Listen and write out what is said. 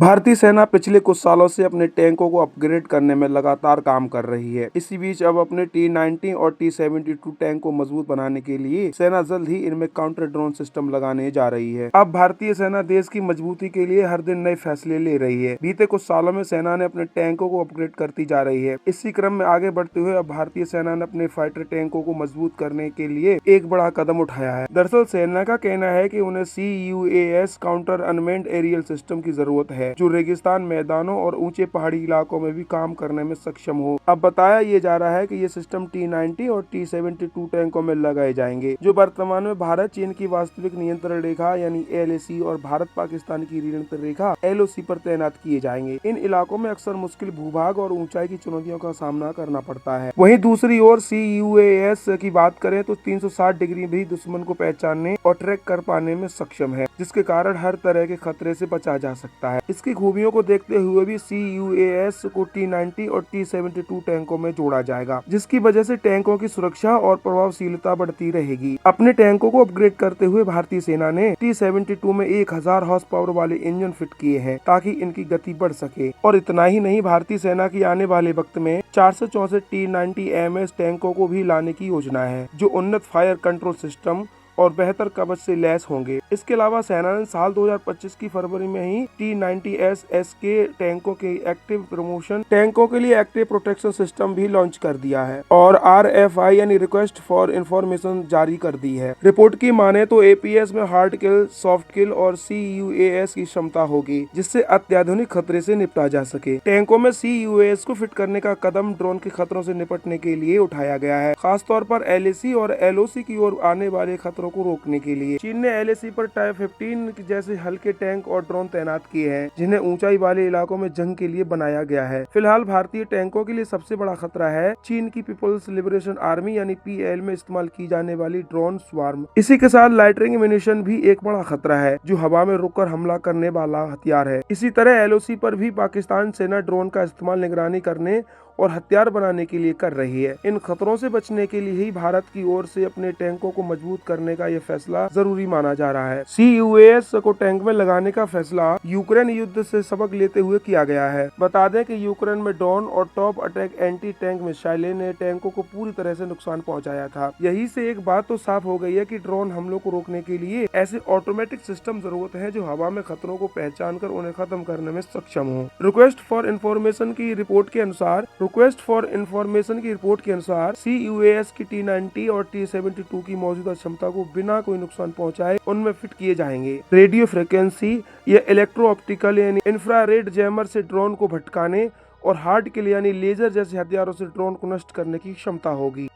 भारतीय सेना पिछले कुछ सालों से अपने टैंकों को अपग्रेड करने में लगातार काम कर रही है। इसी बीच अब अपने T-90 और T-72 टैंक को मजबूत बनाने के लिए सेना जल्द ही इनमें काउंटर ड्रोन सिस्टम लगाने जा रही है। अब भारतीय सेना देश की मजबूती के लिए हर दिन नए फैसले ले रही है। बीते कुछ सालों में सेना ने अपने टैंकों को अपग्रेड करती जा रही है। इसी क्रम में आगे बढ़ते हुए अब भारतीय सेना ने अपने फाइटर टैंकों को मजबूत करने के लिए एक बड़ा कदम उठाया है। दरअसल सेना का कहना है कि उन्हें CUAS counter unmanned aerial system की जरूरत है, जो रेगिस्तान मैदानों और ऊंचे पहाड़ी इलाकों में भी काम करने में सक्षम हो। अब बताया ये जा रहा है कि ये सिस्टम T-90 और T-72 टैंकों में लगाए जाएंगे, जो वर्तमान में भारत चीन की वास्तविक नियंत्रण रेखा यानी LAC और भारत पाकिस्तान की नियंत्रण रेखा LOC पर तैनात किए जाएंगे। इन इलाकों में अक्सर मुश्किल भूभाग और ऊंचाई की चुनौतियों का सामना करना पड़ता है। वहीं दूसरी ओर CUAS की बात करें तो 360 डिग्री भी दुश्मन को पहचानने और ट्रैक कर पाने में सक्षम है, जिसके कारण हर तरह के खतरे से बचा जा सकता है। इसकी खूबियों को देखते हुए भी CUAS को T-90 और T-72 टैंकों में जोड़ा जाएगा, जिसकी वजह से टैंकों की सुरक्षा और प्रभावशीलता बढ़ती रहेगी। अपने टैंकों को अपग्रेड करते हुए भारतीय सेना ने T-72 में 1000 हॉर्स पावर वाले इंजन फिट किए हैं, ताकि इनकी गति बढ़ सके। और इतना ही नहीं, भारतीय सेना की आने वाले वक्त में 464 T-90 MS टैंकों को भी लाने की योजना है, जो उन्नत फायर कंट्रोल सिस्टम और बेहतर कवच से लैस होंगे। इसके अलावा सेना ने साल 2025 की फरवरी में ही T-90S के टैंकों के टैंकों के लिए एक्टिव प्रोटेक्शन सिस्टम भी लॉन्च कर दिया है और RFI यानी रिक्वेस्ट फॉर इंफॉर्मेशन जारी कर दी है। रिपोर्ट की माने तो APS में हार्ड किल, सॉफ्ट किल और CUAS की क्षमता होगी, जिससे अत्याधुनिक खतरे से निपटा जा सके। टैंकों में CUAS को फिट करने का कदम ड्रोन के खतरों से निपटने के लिए उठाया गया है, खासतौर पर LAC और LOC की ओर आने वाले खतरों को रोकने के लिए। चीन ने LAC पर टाइप 15 जैसे हल्के टैंक और ड्रोन तैनात किए हैं, जिन्हें ऊंचाई वाले इलाकों में जंग के लिए बनाया गया है। फिलहाल भारतीय टैंकों के लिए सबसे बड़ा खतरा है चीन की पीपल्स लिबरेशन आर्मी यानी PL में इस्तेमाल की जाने वाली ड्रोन स्वार्म। इसी के साथ लाइटनिंग एम्यूनिशन भी एक बड़ा खतरा है, जो हवा में रुककर हमला करने वाला हथियार है। इसी तरह LOC पर भी पाकिस्तान सेना ड्रोन का इस्तेमाल निगरानी करने और हथियार बनाने के लिए कर रही है। इन खतरों से बचने के लिए ही भारत की ओर से अपने टैंकों को मजबूत करने का यह फैसला जरूरी माना जा रहा है। CUAS को टैंक में लगाने का फैसला यूक्रेन युद्ध से सबक लेते हुए किया गया है। बता दें कि यूक्रेन में ड्रोन और टॉप अटैक एंटी टैंक मिसाइलें ने टैंकों को पूरी तरह से नुकसान पहुंचाया था। यही से एक बात तो साफ हो गई है कि ड्रोन हमलों को रोकने के लिए ऐसे ऑटोमेटिक सिस्टम जरूरत है, जो हवा में खतरों को पहचान कर उन्हें खत्म करने में सक्षम हो। रिक्वेस्ट फॉर इंफॉर्मेशन की रिपोर्ट के अनुसार CUAS की T-90 और T-72 की मौजूदा क्षमता को बिना कोई नुकसान पहुंचाए उनमें फिट किए जाएंगे। रेडियो फ्रिक्वेंसी या इलेक्ट्रो ऑप्टिकल यानी इंफ्रारेड जैमर से ड्रोन को भटकाने और हार्ड किल यानी लेजर जैसे हथियारों से ड्रोन को नष्ट करने की क्षमता होगी।